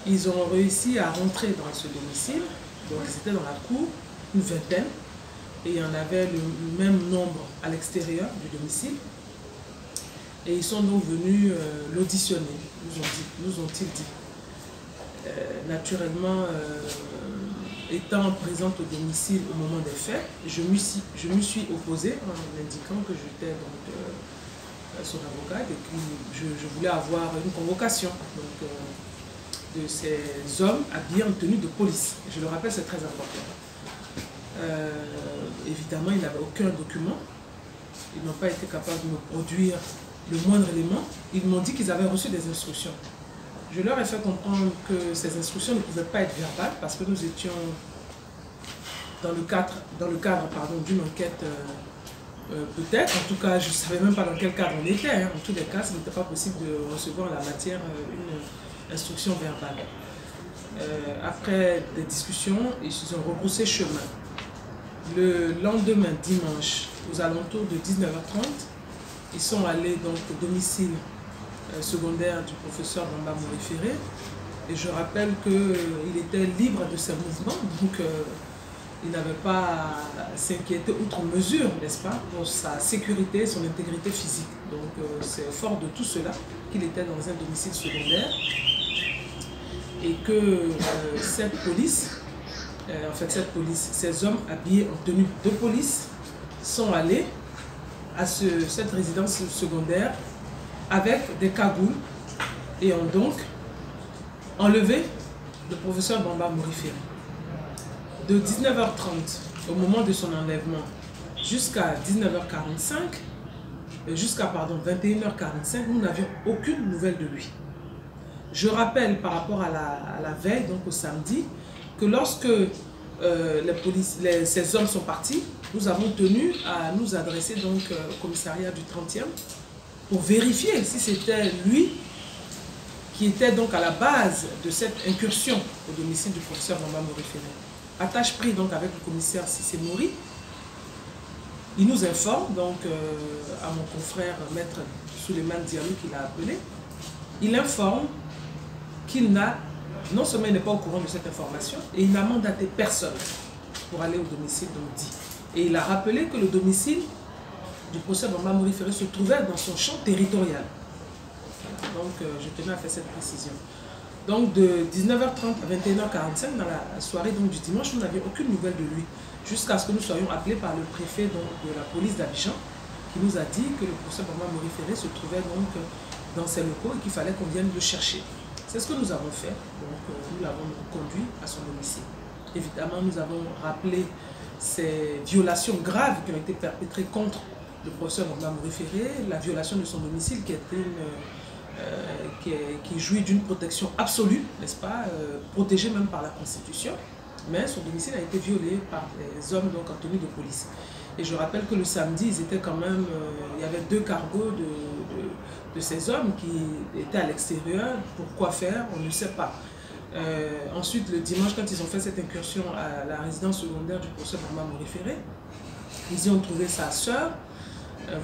Ils ont réussi à rentrer dans ce domicile, donc ils étaient dans la cour, une vingtaine, et il y en avait le même nombre à l'extérieur du domicile. Et ils sont donc venus l'auditionner, nous ont-ils dit. Naturellement, étant présente au domicile au moment des faits, je me suis opposée en indiquant que j'étais son avocate et que je voulais avoir une convocation de ces hommes habillés en tenue de police. Je le rappelle, c'est très important. Évidemment, ils n'avaient aucun document. Ils n'ont pas été capables de me produire le moindre élément. Ils m'ont dit qu'ils avaient reçu des instructions. Je leur ai fait comprendre que ces instructions ne pouvaient pas être verbales parce que nous étions dans le cadre d'une enquête peut-être. En tout cas, je ne savais même pas dans quel cadre on était. Hein. En tous les cas, ce n'était pas possible de recevoir en la matière une instruction verbale. Après des discussions, ils se sont rebroussés chemin. Le lendemain, dimanche, aux alentours de 19h30, ils sont allés donc au domicile secondaire du professeur Bamba Morifere. Et je rappelle qu'il était libre de ses mouvements, donc il n'avait pas à s'inquiéter outre mesure, n'est-ce pas, pour sa sécurité, son intégrité physique. Donc c'est fort de tout cela qu'il était dans un domicile secondaire et que cette police, ces hommes habillés en tenue de police sont allés à cette résidence secondaire avec des cagoules et ont donc enlevé le professeur Bamba Morifere. De 19h30 au moment de son enlèvement jusqu'à 19h45, jusqu'à 21h45, nous n'avions aucune nouvelle de lui. Je rappelle par rapport à la veille, donc au samedi, que lorsque ces hommes sont partis, nous avons tenu à nous adresser donc au commissariat du 30e pour vérifier si c'était lui qui était donc à la base de cette incursion au domicile du professeur Bamba Morifere. Attache pris donc avec le commissaire Cissé Mori, il nous informe donc à mon confrère maître Souleymane Diallo qui l'a appelé, il informe qu'il n'a, non seulement il n'est pas au courant de cette information, et il n'a mandaté personne pour aller au domicile donc dit. Et il a rappelé que le domicile du professeur Bamba Morifere se trouvait dans son champ territorial. Voilà. Donc je tenais à faire cette précision. Donc de 19h30 à 21h45, dans la soirée donc, du dimanche, nous n'avions aucune nouvelle de lui. Jusqu'à ce que nous soyons appelés par le préfet donc, de la police d'Abidjan, qui nous a dit que le professeur Bamba Morifere se trouvait donc dans ses locaux et qu'il fallait qu'on vienne le chercher. C'est ce que nous avons fait. Donc nous l'avons conduit à son domicile. Évidemment, nous avons rappelé ces violations graves qui ont été perpétrées contre le professeur Bamba Morifere, la violation de son domicile qui était qui jouit d'une protection absolue, n'est-ce pas, protégée même par la Constitution, mais son domicile a été violé par des hommes donc en tenue de police. Et je rappelle que le samedi, ils étaient quand même, il y avait 2 cargos de ces hommes qui étaient à l'extérieur. Pourquoi faire? On ne sait pas. Ensuite, le dimanche, quand ils ont fait cette incursion à la résidence secondaire du professeur Bamba Morifere, ils y ont trouvé sa sœur.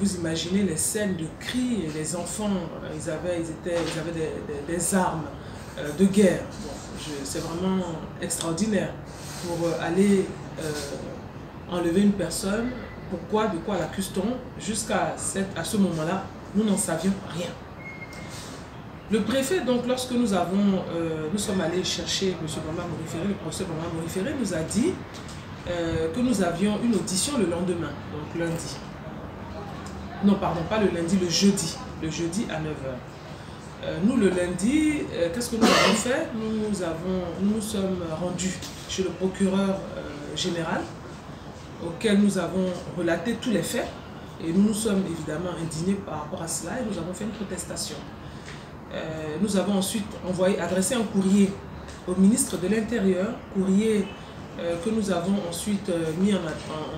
Vous imaginez les scènes de cris, les enfants, ils avaient des armes de guerre. Bon, c'est vraiment extraordinaire pour aller enlever une personne. Pourquoi, de quoi l'accuse-t-on? Jusqu'à ce moment-là, nous n'en savions rien. Le préfet, donc, lorsque nous sommes allés chercher M. Bamba Morifere, le professeur Bamba Morifere nous a dit que nous avions une audition le lendemain, donc lundi. Non, pardon, pas le lundi, le jeudi à 9h. Nous, le lundi, qu'est-ce que nous avons fait? Nous nous sommes rendus chez le procureur général, auquel nous avons relaté tous les faits, et nous nous sommes évidemment indignés par rapport à cela, et nous avons fait une protestation. Nous avons ensuite adressé un courrier au ministre de l'Intérieur, courrier que nous avons ensuite mis en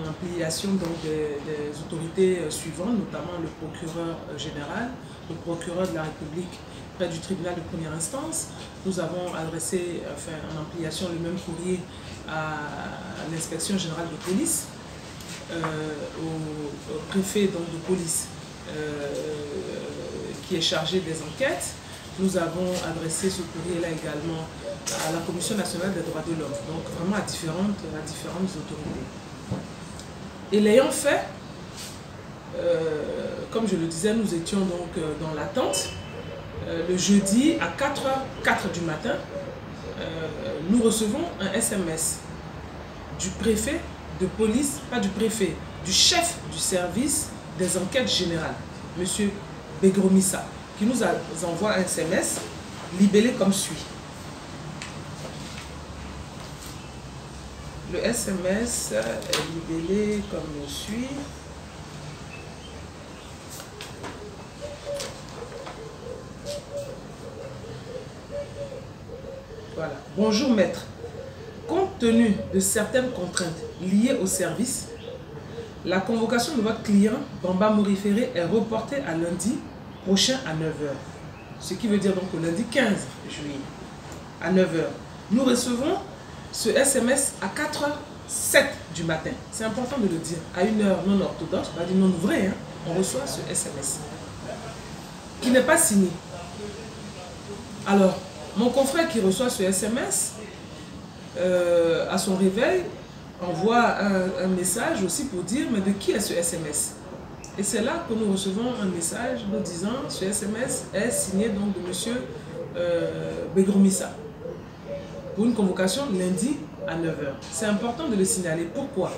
application des autorités suivantes, notamment le procureur général, le procureur de la République près du tribunal de première instance. Nous avons adressé en application le même courrier à l'inspection générale de police, au préfet donc, de police qui est chargé des enquêtes. Nous avons adressé ce courrier-là également à la Commission nationale des droits de l'homme, donc vraiment à différentes autorités. Et l'ayant fait, comme je le disais, nous étions donc dans l'attente. Le jeudi à 4h04 du matin, nous recevons un SMS du préfet de police, pas du préfet, du chef du service des enquêtes générales, M. Begromissa, qui nous envoie un SMS libellé comme suit. Le SMS est libellé comme suit. Voilà. Bonjour maître. Compte tenu de certaines contraintes liées au service, la convocation de votre client, Bamba Morifere, est reportée à lundi prochain à 9h. Ce qui veut dire donc au lundi 15 juillet à 9h. Nous recevons ce SMS à 4h07 du matin. C'est important de le dire. À une heure non orthodoxe, on va dire non vraie, hein, on reçoit ce SMS qui n'est pas signé. Alors, mon confrère qui reçoit ce SMS, à son réveil, envoie un message aussi pour dire mais de qui est ce SMS? Et c'est là que nous recevons un message nous disant ce SMS est signé donc de M. Begromissa pour une convocation lundi à 9h. C'est important de le signaler. Pourquoi?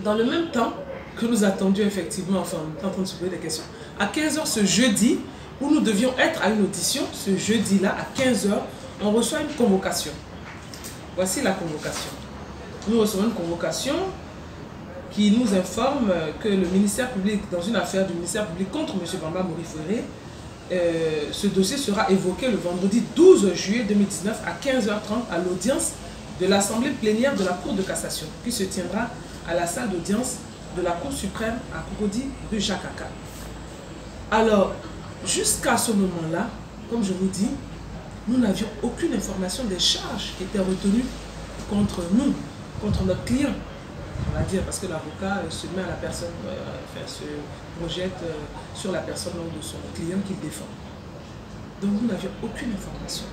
Dans le même temps que nous attendions effectivement, enfin on est en train de se poser des questions, à 15h ce jeudi, où nous devions être à une audition, ce jeudi-là à 15h, on reçoit une convocation. Voici la convocation. Nous recevons une convocation qui nous informe que le ministère public, dans une affaire du ministère public contre M. Bamba Morifere, ce dossier sera évoqué le vendredi 12 juillet 2019 à 15h30 à l'audience de l'Assemblée plénière de la Cour de cassation, qui se tiendra à la salle d'audience de la Cour suprême à Cocody, rue Jacques-Aka. Alors, jusqu'à ce moment-là, comme je vous dis, nous n'avions aucune information des charges qui étaient retenues contre nous, contre notre client. On va dire, parce que l'avocat se met à la personne, se projette sur la personne de son client qu'il défend. Donc nous n'avions aucune information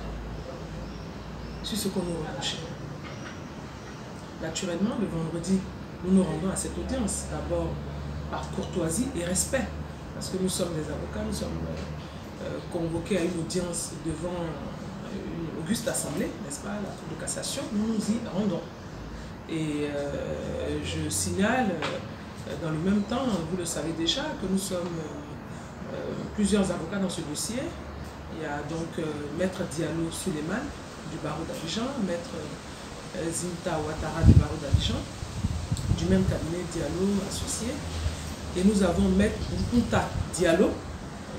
sur ce qu'on nous reprochait. Naturellement, le vendredi, nous nous rendons à cette audience, d'abord par courtoisie et respect, parce que nous sommes des avocats, nous sommes convoqués à une audience devant une auguste assemblée, n'est-ce pas, la Cour de cassation, nous nous y rendons. Et je signale, dans le même temps, vous le savez déjà, que nous sommes plusieurs avocats dans ce dossier. Il y a donc Maître Diallo Suleiman du barreau d'Abidjan, Maître Zinta Ouattara du barreau d'Abidjan, du même cabinet Diallo associé. Et nous avons Maître Nkunta Diallo,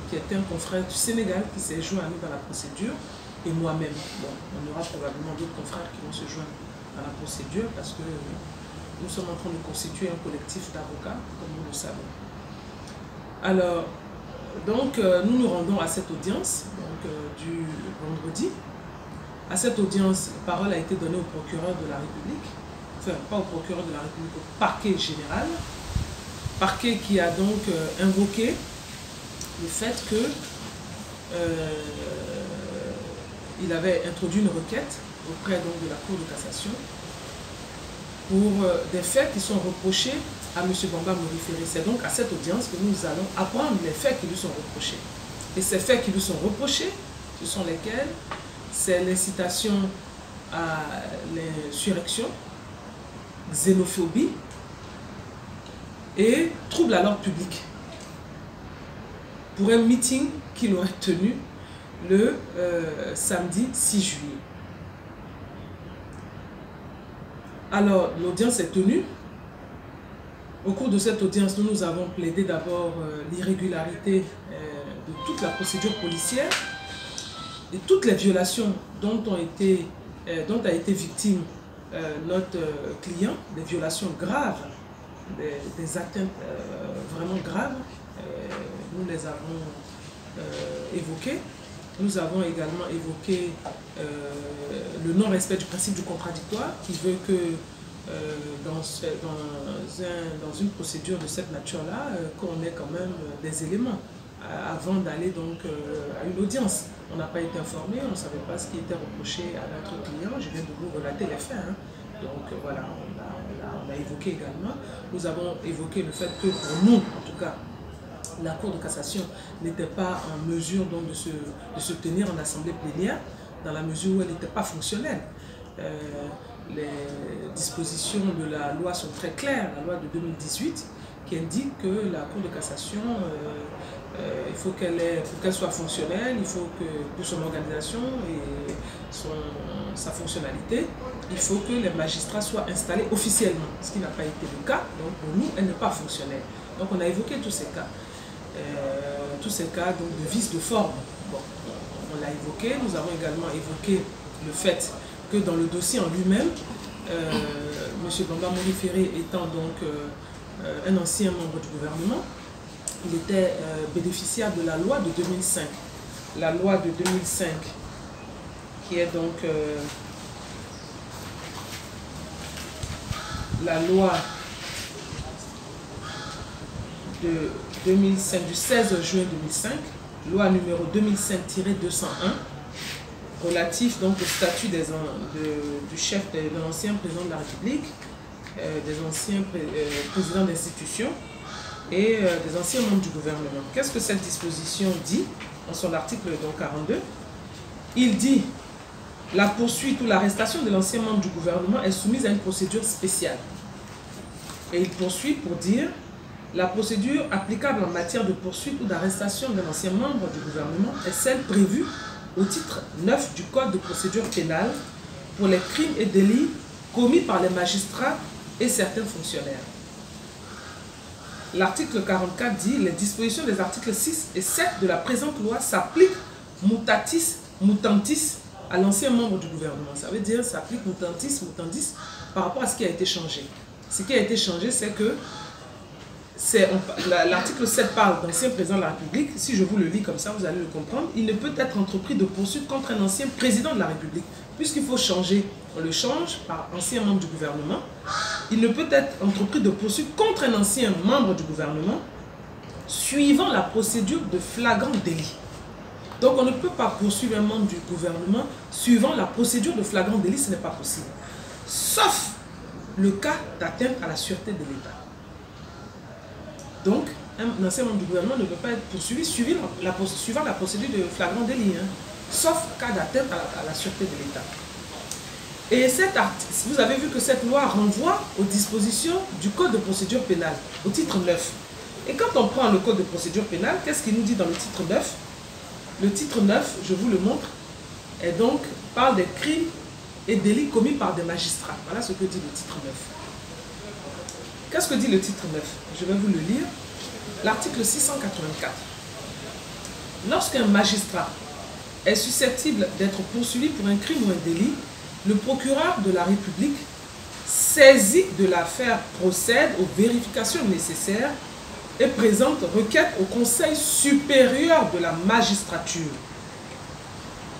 qui est un confrère du Sénégal, qui s'est joint à nous dans la procédure, et moi-même. Bon, on aura probablement d'autres confrères qui vont se joindre à la procédure parce que nous sommes en train de constituer un collectif d'avocats, comme nous le savons. Alors, donc, nous nous rendons à cette audience donc, du vendredi. À cette audience, la parole a été donnée au procureur de la République, enfin, pas au procureur de la République, au parquet général, parquet qui a donc invoqué le fait que il avait introduit une requête auprès donc, de la Cour de cassation pour des faits qui sont reprochés à M. Bamba Morifere. C'est donc à cette audience que nous allons apprendre les faits qui lui sont reprochés. Et ces faits qui lui sont reprochés, ce sont lesquels? C'est l'incitation à l'insurrection, xénophobie et trouble à l'ordre public pour un meeting qu'il aurait tenu le samedi 6 juillet. Alors, l'audience est tenue. Au cours de cette audience, nous avons plaidé d'abord l'irrégularité de toute la procédure policière et toutes les violations dont a été victime notre client, des violations graves, des atteintes vraiment graves. Nous les avons évoquées. Nous avons également évoqué le non-respect du principe du contradictoire qui veut que dans une procédure de cette nature-là, qu'on ait quand même des éléments avant d'aller donc à une audience. On n'a pas été informé, on ne savait pas ce qui était reproché à notre client. Je viens de vous relater les faits. Hein. Donc voilà, on a évoqué également. Nous avons évoqué le fait que pour nous, en tout cas, la Cour de cassation n'était pas en mesure donc, de se tenir en assemblée plénière, dans la mesure où elle n'était pas fonctionnelle. Les dispositions de la loi sont très claires, la loi de 2018, qui indique que la Cour de cassation, il faut pour qu'elle soit fonctionnelle, il faut que pour son organisation et sa fonctionnalité, il faut que les magistrats soient installés officiellement, ce qui n'a pas été le cas. Donc pour nous, elle n'est pas fonctionnelle. Donc on a évoqué tous ces cas. Donc, de vice de forme. Bon, on l'a évoqué. Nous avons également évoqué le fait que dans le dossier en lui-même, M. Bamba Mori Ferré étant donc un ancien membre du gouvernement, il était bénéficiaire de la loi de 2005. La loi de 2005 qui est donc la loi de 2005, du 16 juin 2005, loi numéro 2005-201, relatif donc au statut du chef de l'ancien président de la République, des anciens présidents d'institutions et des anciens membres du gouvernement. Qu'est-ce que cette disposition dit dans son article donc, 42? Il dit « La poursuite ou l'arrestation de l'ancien membre du gouvernement est soumise à une procédure spéciale. » Et il poursuit pour dire « La procédure applicable en matière de poursuite ou d'arrestation d'un ancien membre du gouvernement est celle prévue au titre 9 du Code de procédure pénale pour les crimes et délits commis par les magistrats et certains fonctionnaires. » L'article 44 dit « Les dispositions des articles 6 et 7 de la présente loi s'appliquent mutatis mutandis à l'ancien membre du gouvernement. » Ça veut dire s'applique mutatis mutandis par rapport à ce qui a été changé. Ce qui a été changé, c'est que l'article 7 parle d'ancien président de la République. Si je vous le lis comme ça, vous allez le comprendre. Il ne peut être entrepris de poursuite contre un ancien président de la République. Puisqu'il faut changer, on le change par ancien membre du gouvernement. Il ne peut être entrepris de poursuite contre un ancien membre du gouvernement suivant la procédure de flagrant délit. Donc on ne peut pas poursuivre un membre du gouvernement suivant la procédure de flagrant délit, ce n'est pas possible. Sauf le cas d'atteinte à la sûreté de l'État. Donc, un ancien membre du gouvernement ne peut pas être poursuivi suivant la procédure de flagrant délit, hein, sauf cas d'atteinte à la sûreté de l'État. Et vous avez vu que cette loi renvoie aux dispositions du Code de procédure pénale, au titre 9. Et quand on prend le Code de procédure pénale, qu'est-ce qu'il nous dit dans le titre 9? Le titre 9, je vous le montre, parle des crimes et délits commis par des magistrats. Voilà ce que dit le titre 9. Qu'est-ce que dit le titre 9? Je vais vous le lire. L'article 684. Lorsqu'un magistrat est susceptible d'être poursuivi pour un crime ou un délit, le procureur de la République, saisi de l'affaire, procède aux vérifications nécessaires et présente requête au Conseil supérieur de la magistrature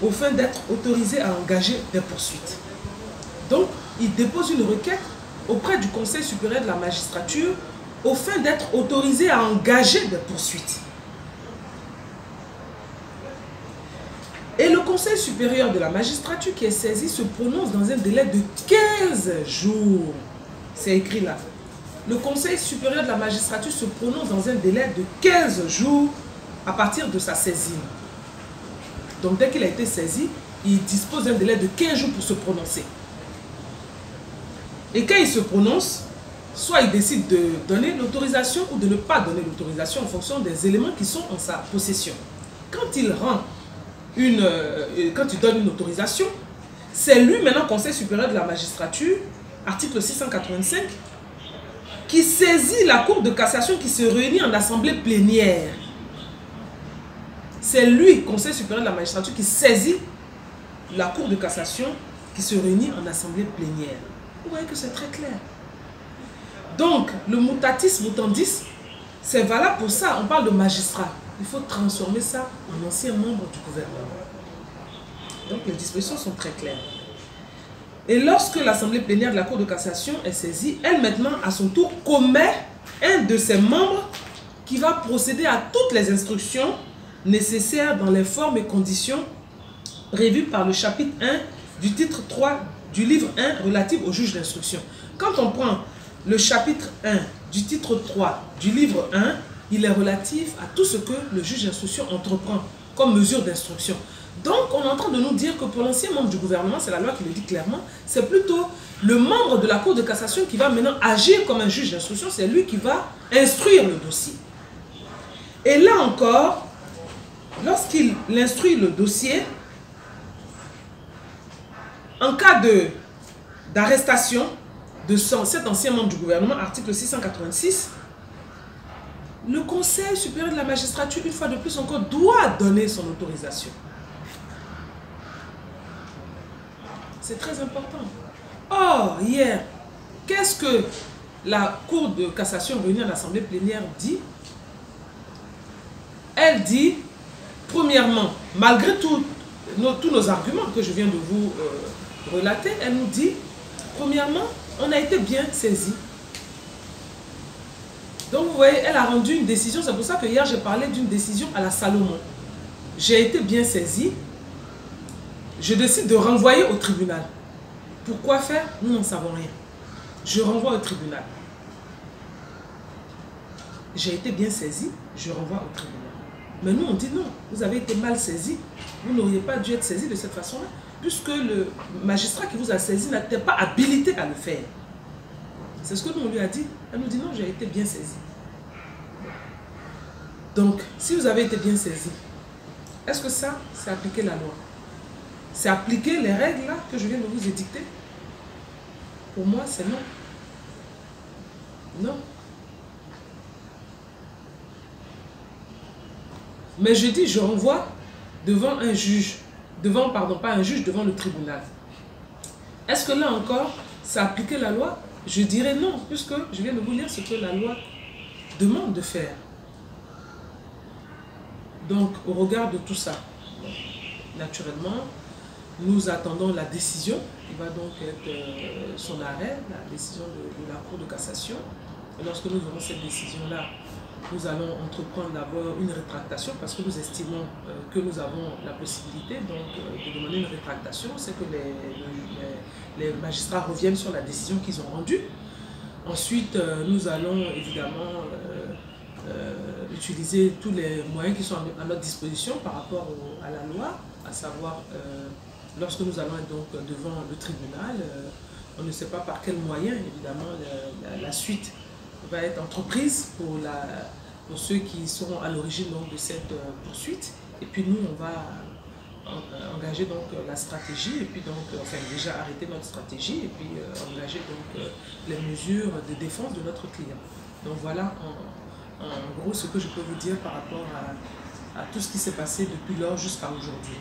au fin d'être autorisé à engager des poursuites. Donc, il dépose une requête auprès du Conseil supérieur de la magistrature au fin d'être autorisé à engager des poursuites. Et le Conseil supérieur de la magistrature qui est saisi se prononce dans un délai de 15 jours. C'est écrit là. Le Conseil supérieur de la magistrature se prononce dans un délai de 15 jours à partir de sa saisine. Donc dès qu'il a été saisi, il dispose d'un délai de 15 jours pour se prononcer. Et quand il se prononce, soit il décide de donner l'autorisation ou de ne pas donner l'autorisation en fonction des éléments qui sont en sa possession. Quand il donne une autorisation, c'est lui maintenant, Conseil supérieur de la magistrature, article 685, qui saisit la Cour de cassation qui se réunit en assemblée plénière. C'est lui, Conseil supérieur de la magistrature, qui saisit la Cour de cassation qui se réunit en assemblée plénière. Vous voyez que c'est très clair. Donc, le mutatis mutandis, c'est valable pour ça. On parle de magistrat. Il faut transformer ça en ancien membre du gouvernement. Donc, les dispositions sont très claires. Et lorsque l'assemblée plénière de la Cour de cassation est saisie, elle maintenant, à son tour, commet un de ses membres qui va procéder à toutes les instructions nécessaires dans les formes et conditions prévues par le chapitre 1 du titre 3 du livre 1 relatif au juge d'instruction. Quand on prend le chapitre 1 du titre 3 du livre 1, il est relatif à tout ce que le juge d'instruction entreprend comme mesure d'instruction. Donc, on est en train de nous dire que pour l'ancien membre du gouvernement, c'est la loi qui le dit clairement, c'est plutôt le membre de la Cour de cassation qui va maintenant agir comme un juge d'instruction, c'est lui qui va instruire le dossier. Et là encore, lorsqu'il instruit le dossier, en cas d'arrestation de cet ancien membre du gouvernement, article 686, le Conseil supérieur de la magistrature, une fois de plus encore, doit donner son autorisation. C'est très important. Or, hier, qu'est-ce que la Cour de cassation réunie à l'Assemblée plénière dit? Elle dit, premièrement, malgré tous nos arguments que je viens de vous relater, elle nous dit, premièrement, on a été bien saisi. Donc, vous voyez, elle a rendu une décision. C'est pour ça que hier, j'ai parlé d'une décision à la Salomon. J'ai été bien saisi. Je décide de renvoyer au tribunal. Pourquoi faire? Nous n'en savons rien. Je renvoie au tribunal. J'ai été bien saisi, je renvoie au tribunal. Mais nous, on dit non, vous avez été mal saisi. Vous n'auriez pas dû être saisi de cette façon-là, puisque le magistrat qui vous a saisi n'était pas habilité à le faire. C'est ce que nous, on lui a dit. Elle nous dit non, j'ai été bien saisi. Donc, si vous avez été bien saisi, est-ce que ça, c'est appliquer la loi? C'est appliquer les règles là que je viens de vous édicter? Pour moi, c'est non. Non. Mais je dis, je renvoie devant un juge, devant, pardon, pas un juge, devant le tribunal. Est-ce que là encore, c'est appliquer la loi? Je dirais non, puisque je viens de vous lire ce que la loi demande de faire. Donc, au regard de tout ça, naturellement, nous attendons la décision, qui va donc être son arrêt, la décision de la Cour de cassation. Et lorsque nous aurons cette décision-là, nous allons entreprendre d'abord une rétractation parce que nous estimons que nous avons la possibilité donc, de demander une rétractation. C'est que les magistrats reviennent sur la décision qu'ils ont rendue. Ensuite, nous allons évidemment utiliser tous les moyens qui sont à notre disposition par rapport à la loi, à savoir lorsque nous allons être donc devant le tribunal, on ne sait pas par quels moyens, évidemment, la suite va être entreprise pour ceux qui seront à l'origine de cette poursuite. Et puis nous, on va engager donc la stratégie, et puis donc, enfin déjà arrêter notre stratégie, et puis engager donc les mesures de défense de notre client. Donc voilà en gros ce que je peux vous dire par rapport à tout ce qui s'est passé depuis lors jusqu'à aujourd'hui.